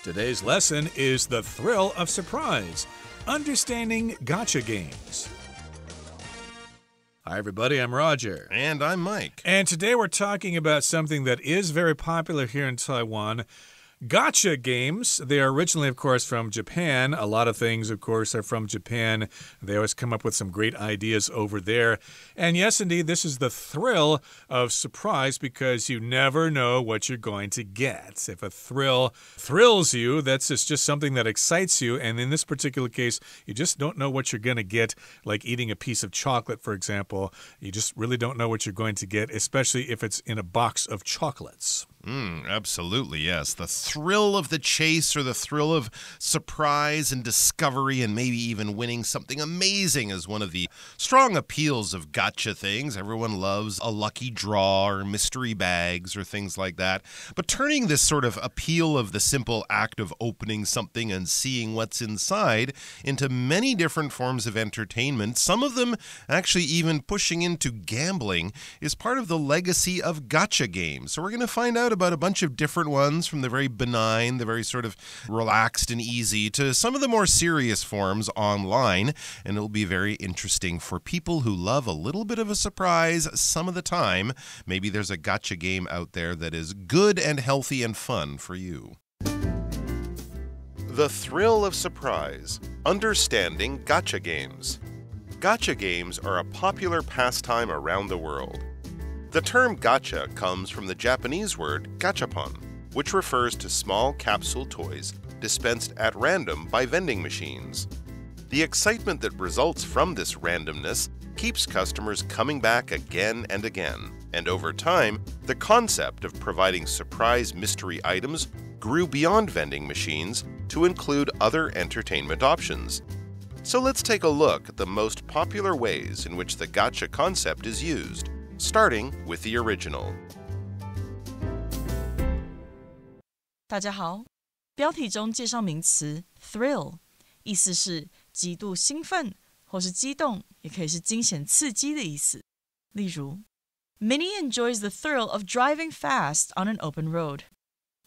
Today's lesson is the thrill of surprise, understanding gotcha games. Hi, everybody. I'm Roger. And I'm Mike. And today we're talking about something that is very popular here in Taiwan. Gotcha games. They are originally, of course, from Japan. A lot of things, of course, are from Japan. They always come up with some great ideas over there. And yes, indeed, this is the thrill of surprise because you never know what you're going to get. If a thrill thrills you, that's just something that excites you. And in this particular case, you just don't know what you're going to get, like eating a piece of chocolate, for example. You just really don't know what you're going to get, especially if it's in a box of chocolates. Absolutely, yes. The thrill of the chase or the thrill of surprise and discovery and maybe even winning something amazing is one of the strong appeals of gotcha things. Everyone loves a lucky draw or mystery bags or things like that. But turning this sort of appeal of the simple act of opening something and seeing what's inside into many different forms of entertainment, some of them actually even pushing into gambling, is part of the legacy of gotcha games. So we're going to find out about a bunch of different ones, from the very benign, the very sort of relaxed and easy, to some of the more serious forms online. And it'll be very interesting for people who love a little bit of a surprise some of the time. Maybe there's a gotcha game out there that is good and healthy and fun for you. The thrill of surprise. Understanding gotcha games. Gotcha games are a popular pastime around the world. The term gotcha comes from the Japanese word gachapon, which refers to small capsule toys dispensed at random by vending machines. The excitement that results from this randomness keeps customers coming back again and again, and over time, the concept of providing surprise mystery items grew beyond vending machines to include other entertainment options. So let's take a look at the most popular ways in which the gotcha concept is used, starting with the original. 大家好，标题中介绍名词 thrill， 意思是极度兴奋或是激动，也可以是惊险刺激的意思。例如 Minnie enjoys the thrill of driving fast on an open road.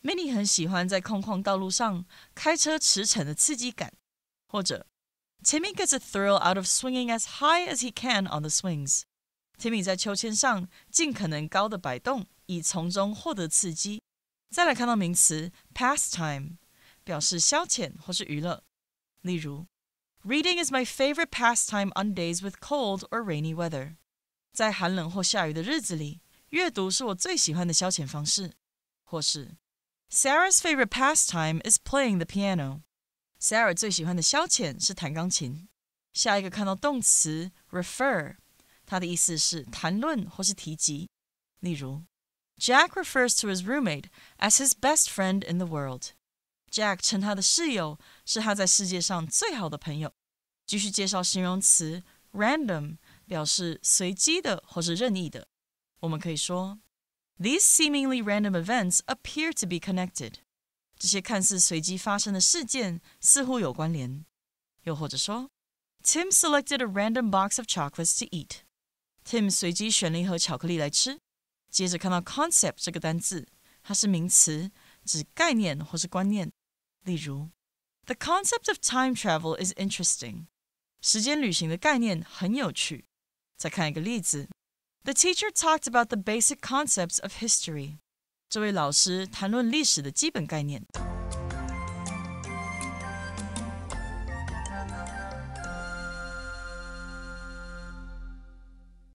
Minnie 很喜欢在空旷道路上开车驰骋的刺激感。或者 Timmy gets a thrill out of swinging as high as he can on the swings.Timmy 在秋千上尽可能高的摆动，以从中获得刺激。再来看到名词 pastime， 表示消遣或是娱乐。例如 Reading is my favorite pastime on days with cold or rainy weather. 在寒冷或下雨的日子里，阅读是我最喜欢的消遣方式。或是 Sarah's favorite pastime is playing the piano. Sarah 最喜欢的消遣是弹钢琴。下一个看到动词 refer，它的意思是谈论或是提及。例如 Jack refers to his roommate as his best friend in the world. Jack 称他的室友是他在世界上最好的朋友。继续介绍形容词 random， 表示随机的或是任意的。我们可以说 These seemingly random events appear to be connected. 这些看似随机发生的事件似乎有关联。又或者说 Tim selected a random box of chocolates to eat.Tim 随机选了一盒巧克力来吃。接着看到 concept 这个单字，它是名词，指概念或是观念。例如 The concept of time travel is interesting. 时间旅行的概念很有趣。再看一个例子 The teacher talked about the basic concepts of history. 这位老师谈论历史的基本概念。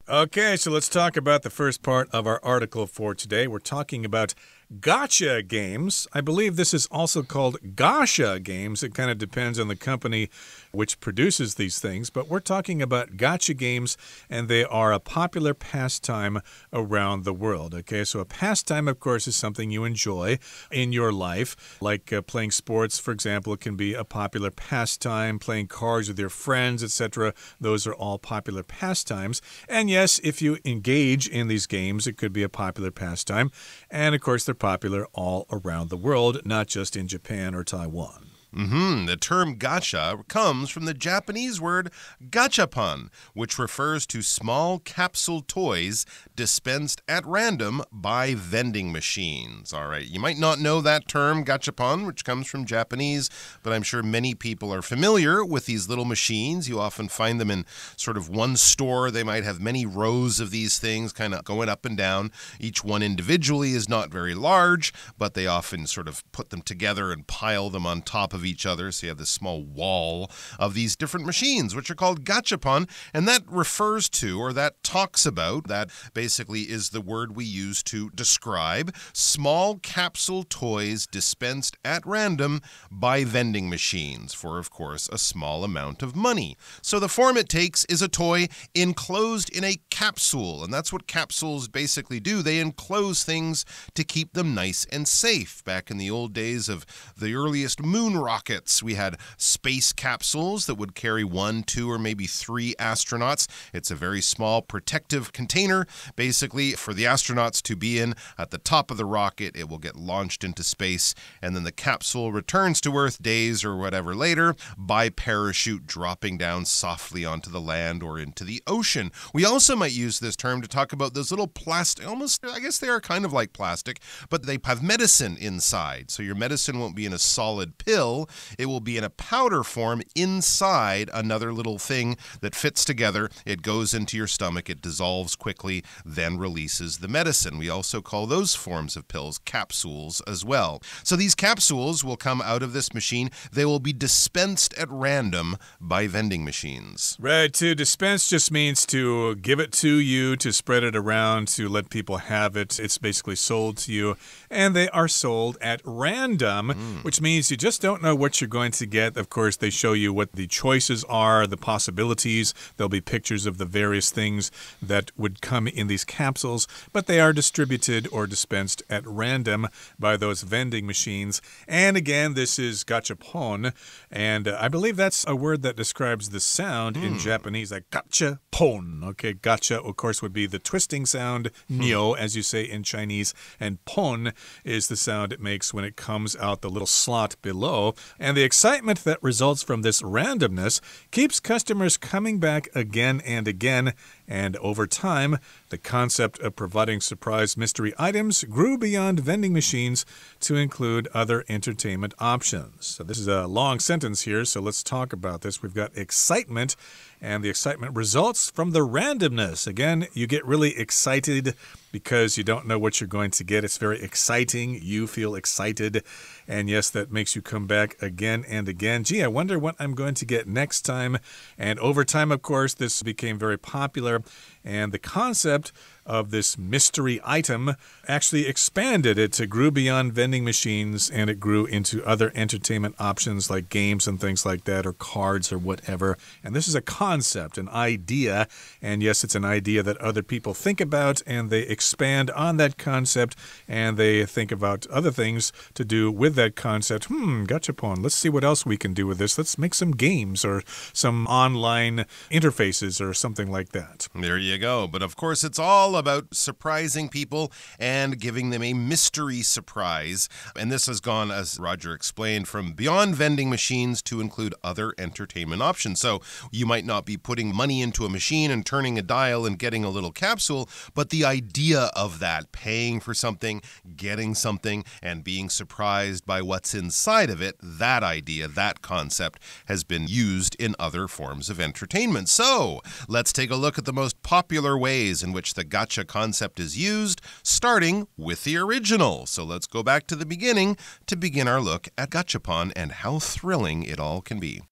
Okay, so let's talk about the first part of our article for today. We're talking about gotcha games. I believe this is also called gotcha games. It kind of depends on the company which produces these things. But we're talking about gotcha games, and they are a popular pastime around the world. Okay, so a pastime, of course, is something you enjoy in your life. Like playing sports, for example, it can be a popular pastime. Playing cards with your friends, etc. Those are all popular pastimes. And yes, if you engage in these games, it could be a popular pastime. And, of course, they're popular all around the world, not just in Japan or Taiwan. The term gacha comes from the Japanese word gachapon, which refers to small capsule toys dispensed at random by vending machines. All right, you might not know that term, gachapon, which comes from Japanese, but I'm sure many people are familiar with these little machines. You often find them in sort of one store. They might have many rows of these things kind of going up and down. Each one individually is not very large, but they often sort of put them together and pile them on top of each other. So you have this small wall of these different machines, which are called gachapon. And that refers to, or that talks about, that basically is the word we use to describe small capsule toys dispensed at random by vending machines for, of course, a small amount of money. So the form it takes is a toy enclosed in a capsule. And that's what capsules basically do. They enclose things to keep them nice and safe. Back in the old days of the earliest moon rockets, we had space capsules that would carry 1, 2, or maybe 3 astronauts. It's a very small protective container, basically, for the astronauts to be in. At the top of the rocket, it will get launched into space, and then the capsule returns to Earth days or whatever later by parachute, dropping down softly onto the land or into the ocean. We also might use this term to talk about those little plastic, almost, I guess they are kind of like plastic, but they have medicine inside. So your medicine won't be in a solid pill. It will be in a powder form inside another little thing that fits together. It goes into your stomach, it dissolves quickly, then releases the medicine. We also call those forms of pills capsules as well. So these capsules will come out of this machine. They will be dispensed at random by vending machines. Right, to dispense just means to give it to you, to spread it around, to let people have it. It's basically sold to you, and they are sold at random, which means you just don't know what you're going to get. Of course, they show you what the choices are, the possibilities. There'll be pictures of the various things that would come in these capsules, but they are distributed or dispensed at random by those vending machines. And again, this is gachapon, and I believe that's a word that describes the sound in Japanese, like gachapon. Okay, gacha, of course, would be the twisting sound, nyo, as you say in Chinese, and pon is the sound it makes when it comes out the little slot below. And the excitement that results from this randomness keeps customers coming back again and again. And over time, the concept of providing surprise mystery items grew beyond vending machines to include other entertainment options. So this is a long sentence here, so let's talk about this. We've got excitement, and the excitement results from the randomness. Again, you get really excited because you don't know what you're going to get. It's very exciting. You feel excited. And yes, that makes you come back again and again. Gee, I wonder what I'm going to get next time. And over time, of course, this became very popular. And the concept of this mystery item actually expanded. It grew beyond vending machines, and it grew into other entertainment options like games and things like that, or cards or whatever. And this is a concept, an idea. And yes, it's an idea that other people think about, and they expand on that concept, and they think about other things to do with that concept. Gachapon, let's see what else we can do with this. Let's make some games or some online interfaces or something like that. There you go. But of course, it's all about surprising people and giving them a mystery surprise. And this has gone, as Roger explained, from beyond vending machines to include other entertainment options. So you might not be putting money into a machine and turning a dial and getting a little capsule, but the idea of that, paying for something, getting something, and being surprised by what's inside of it, that idea, that concept has been used in other forms of entertainment. So let's take a look at the most popular ways in which the gotcha concept is used, starting with the original. So let's go back to the beginning to begin our look at gachapon and how thrilling it all can be.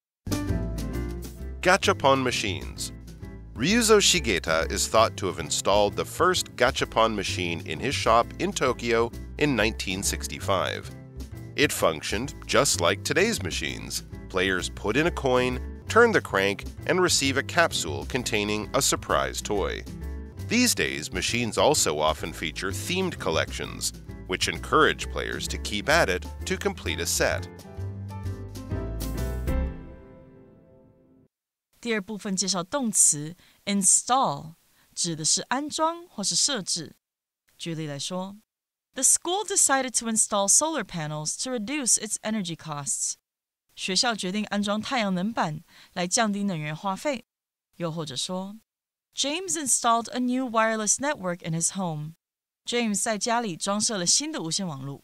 Gachapon machines. Ryuzo Shigeta is thought to have installed the first gachapon machine in his shop in Tokyo in 1965. It functioned just like today's machines. Players put in a coin, turn the crank, and receive a capsule containing a surprise toy. These days, machines also often feature themed collections, which encourage players to keep at it to complete a set. 第二部分介绍动词 install， 指的是安装或是设置。举例来说 ，The school decided to install solar panels to reduce its energy costs. 学校决定安装太阳能板来降低能源花费。又或者说 James installed a new wireless network in his home. James 在家里装设了新的无线网络。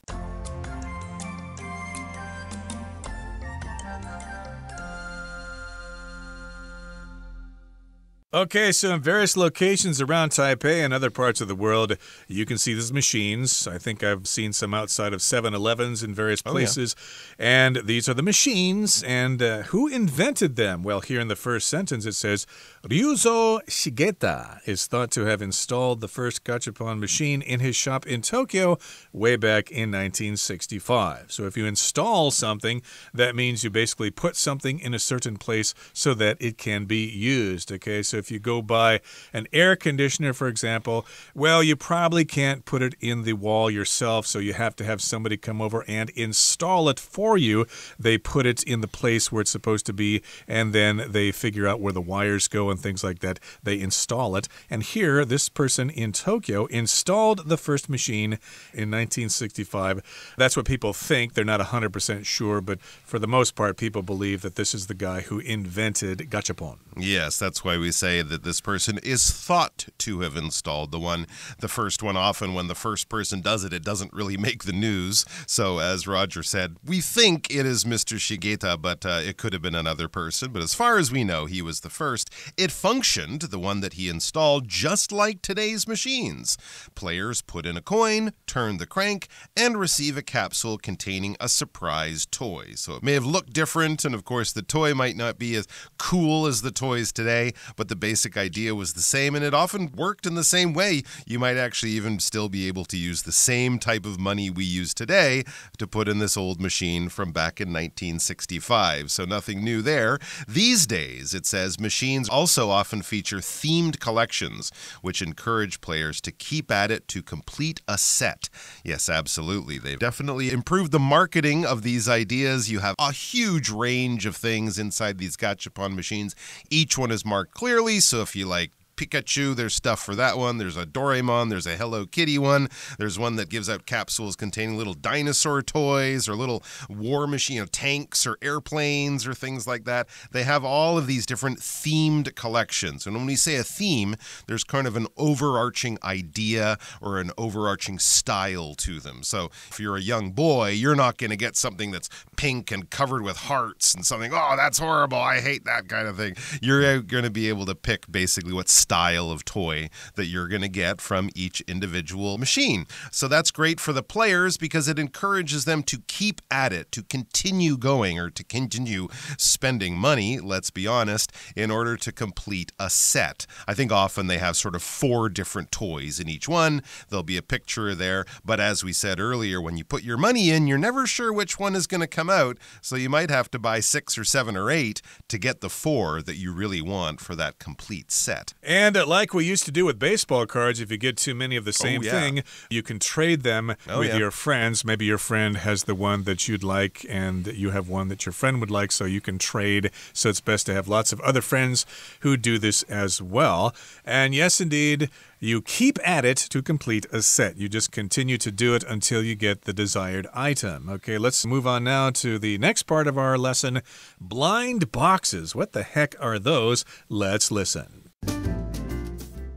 Okay, so in various locations around Taipei and other parts of the world, you can see these machines. I think I've seen some outside of 7-Elevens in various places. And these are the machines. And who invented them? Well, here in the first sentence it says, Ryuzo Shigeta is thought to have installed the first gachapon machine in his shop in Tokyo way back in 1965. So if you install something, that means you basically put something in a certain place so that it can be used. Okay, so if you go buy an air conditioner, for example, well, you probably can't put it in the wall yourself, so you have to have somebody come over and install it for you. They put it in the place where it's supposed to be, and then they figure out where the wires go and things like that. They install it. And here, this person in Tokyo installed the first machine in 1965. That's what people think. They're not 100% sure, but for the most part, people believe that this is the guy who invented gachapon. Yes, that's why we say that this person is thought to have installed the first one. Often when the first person does it, it doesn't really make the news. So as Roger said, we think it is Mr. Shigeta, but it could have been another person. But as far as we know, he was the first. It functioned, the one that he installed, just like today's machines. Players put in a coin, turn the crank, and receive a capsule containing a surprise toy. So it may have looked different, and of course the toy might not be as cool as the toys today, but the basic idea was the same, and it often worked in the same way. You might actually even still be able to use the same type of money we use today to put in this old machine from back in 1965. So nothing new there. These days, it says, machines also often feature themed collections, which encourage players to keep at it to complete a set. Yes, absolutely. They've definitely improved the marketing of these ideas. You have a huge range of things inside these gachapon machines. Each one is marked clearly, so if you like Pikachu, there's stuff for that one. There's a Doraemon, there's a Hello Kitty one. There's one that gives out capsules containing little dinosaur toys or little war machine, tanks or airplanes or things like that. They have all of these different themed collections. And when we say a theme, there's kind of an overarching idea or an overarching style to them. So if you're a young boy, you're not going to get something that's pink and covered with hearts and something, oh, that's horrible, I hate that kind of thing. You're going to be able to pick basically what style of toy that you're going to get from each individual machine. So that's great for the players because it encourages them to keep at it, to continue going or to continue spending money, let's be honest, in order to complete a set. I think often they have sort of 4 different toys in each one. There'll be a picture there, but as we said earlier, when you put your money in, you're never sure which one is going to come out, so you might have to buy 6 or 7 or 8 to get the 4 that you really want for that complete set. And like we used to do with baseball cards, if you get too many of the same thing, you can trade them with your friends. Maybe your friend has the one that you'd like, and you have one that your friend would like, so you can trade. So it's best to have lots of other friends who do this as well. And yes, indeed, you keep at it to complete a set. You just continue to do it until you get the desired item. Okay, let's move on now to the next part of our lesson, blind boxes. What the heck are those? Let's listen.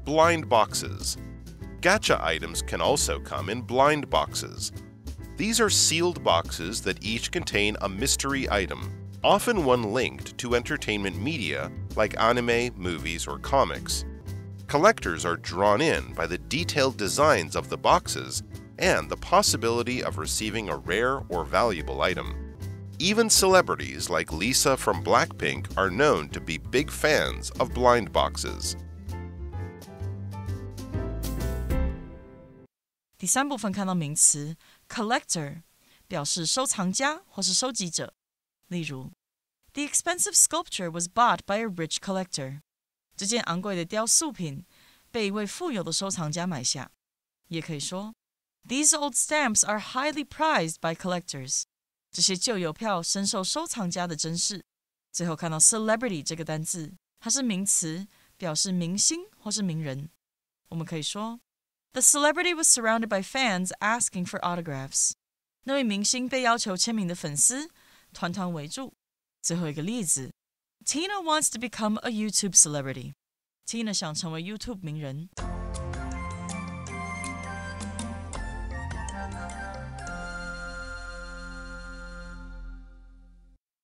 Blind boxes. Gacha items can also come in blind boxes. These are sealed boxes that each contain a mystery item, often one linked to entertainment media like anime, movies, or comics. Collectors are drawn in by the detailed designs of the boxes and the possibility of receiving a rare or valuable item. Even celebrities like Lisa from Blackpink are known to be big fans of blind boxes. 第3部分看到名词 collector 表示收藏家或是收集者。例如 The expensive sculpture was bought by a rich collector. 这件昂贵的雕塑品被一位富有的收藏家买下。也可以说 These old stamps are highly prized by collectors. 这些旧邮票深受收藏家的珍视。最后看到 celebrity 这个单字，它是名词，表示明星或是名人。我们可以说The celebrity was surrounded by fans asking for autographs. 那位明星被要求签名的粉丝团团围住。最后一个例子 Tina wants to become a YouTube celebrity. Tina 想成为 YouTube 名人。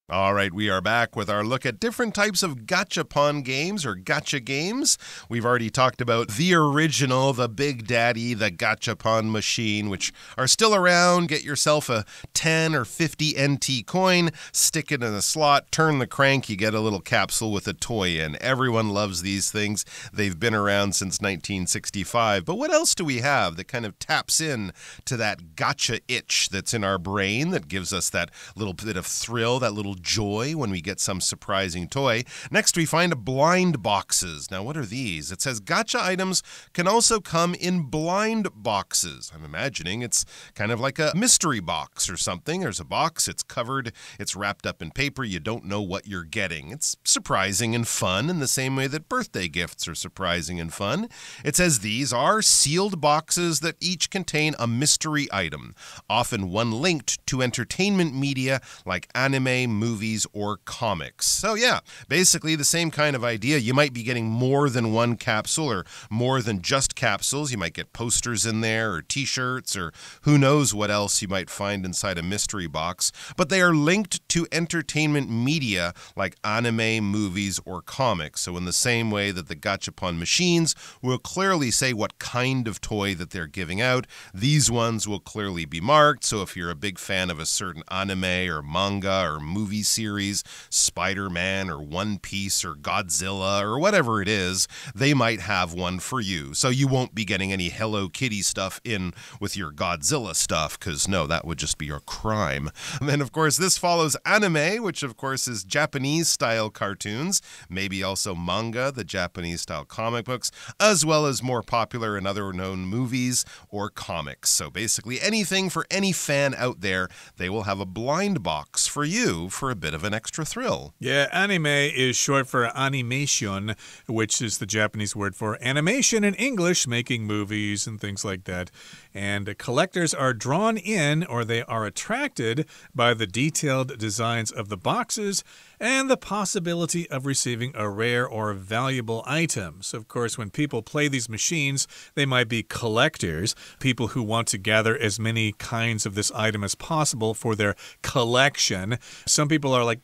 All right, we are back with our look at different types of gachapon games or gacha games. We've already talked about the original, the Big Daddy, the gachapon machine, which are still around. Get yourself a 10 or 50 NT coin, stick it in a slot, turn the crank, you get a little capsule with a toy in. Everyone loves these things. They've been around since 1965. But what else do we have that kind of taps in to that gacha itch that's in our brain that gives us that little bit of thrill, that little joy when we get some surprising toy? Next, we find blind boxes. Now, what are these? It says gacha items can also come in blind boxes. I'm imagining it's kind of like a mystery box or something. There's a box, it's covered, it's wrapped up in paper. You don't know what you're getting. It's surprising and fun in the same way that birthday gifts are surprising and fun. It says these are sealed boxes that each contain a mystery item, often one linked to entertainment media like anime, movies, or comics. So yeah, basically the same kind of idea. You might be getting more than one capsule or more than just capsules. You might get posters in there or t-shirts or who knows what else you might find inside a mystery box. But they are linked to entertainment media like anime, movies, or comics. So in the same way that the gachapon machines will clearly say what kind of toy that they're giving out, these ones will clearly be marked. So if you're a big fan of a certain anime or manga or movie series, Spider-Man or One Piece or Godzilla or whatever it is, they might have one for you. So you won't be getting any Hello Kitty stuff in with your Godzilla stuff, because no, that would just be a crime. And then, of course, this follows anime, which, of course, is Japanese-style cartoons, maybe also manga, the Japanese-style comic books, as well as more popular and other known movies or comics. So basically anything for any fan out there, they will have a blind box for you for a bit of an extra thrill. Yeah, anime is short for animation, which is the Japanese word for animation in English, making movies and things like that. And collectors are drawn in, or they are attracted by the detailed designs of the boxes and the possibility of receiving a rare or valuable item. So, of course, when people play these machines, they might be collectors, people who want to gather as many kinds of this item as possible for their collection. Some people are like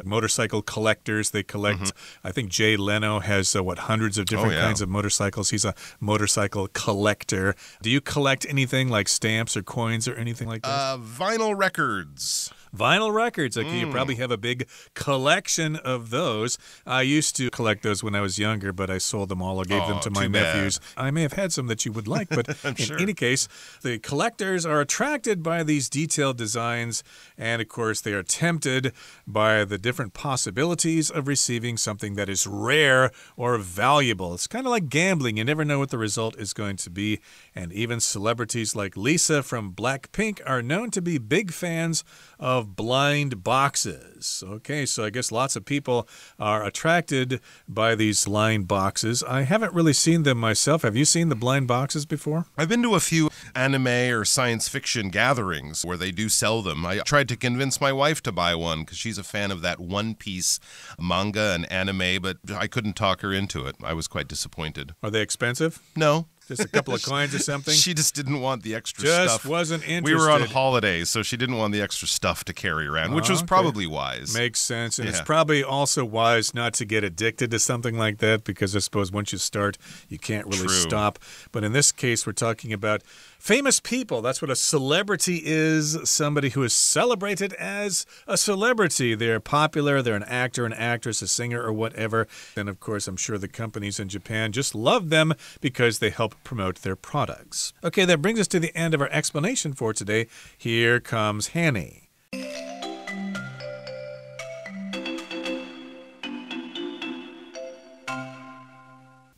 motorcycle collectors. They collect, I think Jay Leno has, hundreds of different kinds of motorcycles. He's a motorcycle collector. Do you collect anything like stamps or coins or anything like that? Vinyl records. Vinyl records. Okay, you probably have a big collection of those. I used to collect those when I was younger, but I sold them all or gave them to my nephews. I may have had some that you would like, but in any case, the collectors are attracted by these detailed designs, and of course, they are tempted by the different possibilities of receiving something that is rare or valuable. It's kind of like gambling. You never know what the result is going to be, and even celebrities like Lisa from Blackpink are known to be big fans of blind boxes. Okay, so I guess lots of people are attracted by these blind boxes. I haven't really seen them myself. Have you seen the blind boxes before? I've been to a few anime or science fiction gatherings where they do sell them. I tried to convince my wife to buy one because she's a fan of that One Piece manga and anime, but I couldn't talk her into it. I was quite disappointed. Are they expensive? No. Just a couple of coins or something? She just didn't want the extra stuff. Just wasn't interested. We were on holidays, so she didn't want the extra stuff to carry around, which was probably wise. Makes sense. And it's probably also wise not to get addicted to something like that, because I suppose once you start, you can't really stop. But in this case, we're talking about famous people. That's what a celebrity is. Somebody who is celebrated as a celebrity. They're popular. They're an actor, an actress, a singer, or whatever. And of course, I'm sure the companies in Japan just love them because they help promote their products. Okay, that brings us to the end of our explanation for today. Here comes Hanny.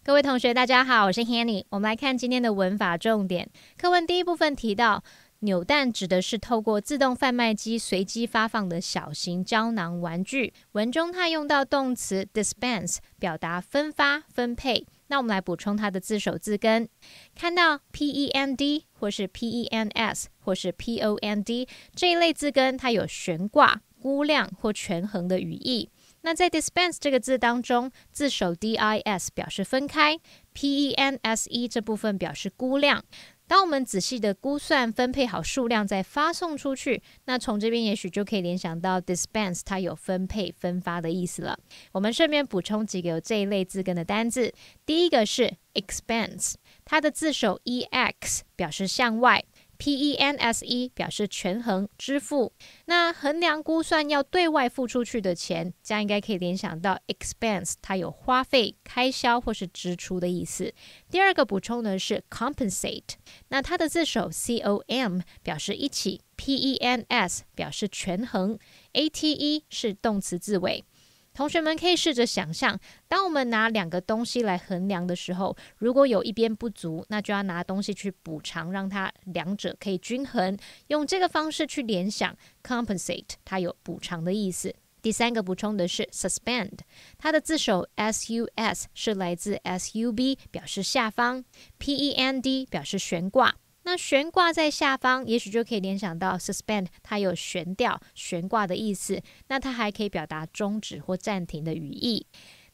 各位同学大家好，我是 Hanny。 我们来看今天的文法重点。课文第一部分提到，扭蛋指的是透过自动贩卖机随机发放的小型胶囊玩具。文中它用到动词 dispense 表达分发分配。那我们来补充它的字首字根，看到 PEND 或是 PENS 或是 POND 这一类字根，它有悬挂估量或权衡的语义。那在 dispense 这个字当中，字首 dis 表示分开， pense 这部分表示估量。当我们仔细的估算分配好数量再发送出去，那从这边也许就可以联想到 dispense 它有分配分发的意思了。我们顺便补充几个有这一类字根的单字。第一个是 expense， 它的字首 ex 表示向外， pense 表示权衡支付。那衡量估算要对外付出去的钱，这样应该可以联想到 expense 它有花费开销或是支出的意思。第二个补充的是 compensate， 那它的字首 com 表示一起， pens 表示权衡， ate 是动词字尾。同学们可以试着想象，当我们拿两个东西来衡量的时候，如果有一边不足，那就要拿东西去补偿，让它两者可以均衡。用这个方式去联想 compensate， 它有补偿的意思。第三个补充的是 suspend， 它的字首 sus 是来自 sub 表示下方， pend 表示悬挂。那悬挂在下方，也许就可以联想到 suspend 它有悬吊悬挂的意思，那它还可以表达终止或暂停的语义。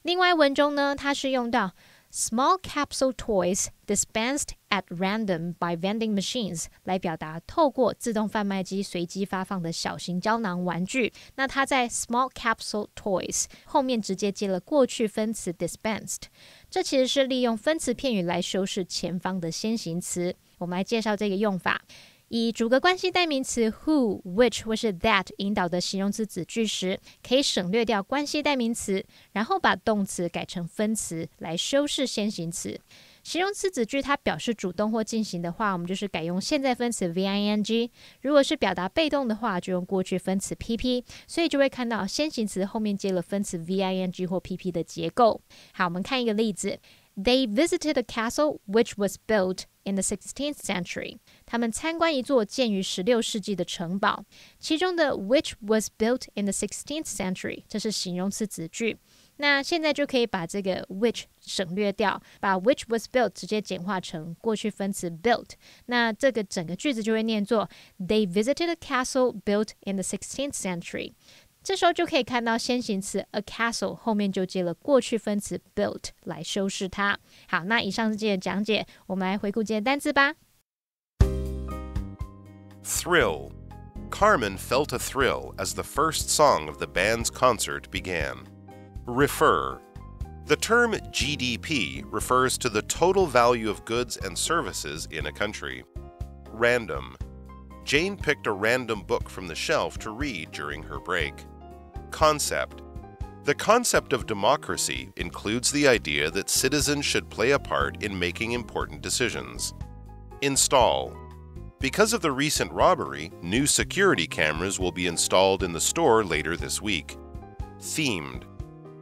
另外文中呢，它是用到 small capsule toys dispensed at random by vending machines 来表达透过自动贩卖机随机发放的小型胶囊玩具。那它在 small capsule toys 后面直接接了过去分词 dispensed， 这其实是利用分词片语来修饰前方的先行词。我们来介绍这个用法。以主格关系代名词 who, which 或是 that 引导的形容词子句时，可以省略掉关系代名词，然后把动词改成分词来修饰先行词。形容词子句它表示主动或进行的话，我们就是改用现在分词 VING， 如果是表达被动的话，就用过去分词 PP， 所以就会看到先行词后面接了分词 VING 或 PP 的结构。好，我们看一个例子。They visited a castle which was built in the 16th century. 他们参观一座建于16世纪的城堡，其中的 which was built in the 16th century 这是形容词子句。那现在就可以把这个 which 省略掉，把 which was built 直接简化成过去分词 built。那这个整个句子就会念作 They visited a castle built in the 16th century。这时候就可以看到先行词 a castle 后面就接了过去分词 built 来修饰它。好，那以上是今天的讲解，我们来回顾今天的单字吧。Thrill. Carmen felt a thrill as the first song of the band's concert began. Refer. The term GDP refers to the total value of goods and services in a country. Random. Jane picked a random book from the shelf to read during her break. Concept. The concept of democracy includes the idea that citizens should play a part in making important decisions. Install. Because of the recent robbery, new security cameras will be installed in the store later this week. Themed.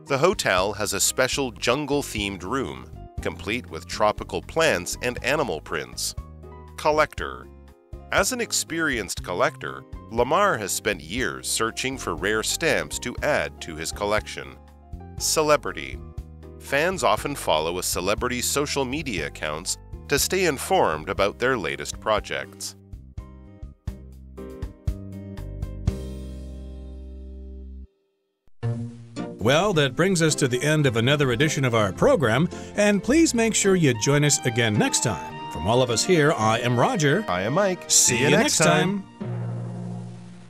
The hotel has a special jungle-themed room, complete with tropical plants and animal prints. Collector. As an experienced collector, Lamar has spent years searching for rare stamps to add to his collection. Celebrity. Fans often follow a celebrity's social media accounts to stay informed about their latest projects. Well, that brings us to the end of another edition of our program, and please make sure you join us again next time. From all of us here, I am Roger. I am Mike. See you next time.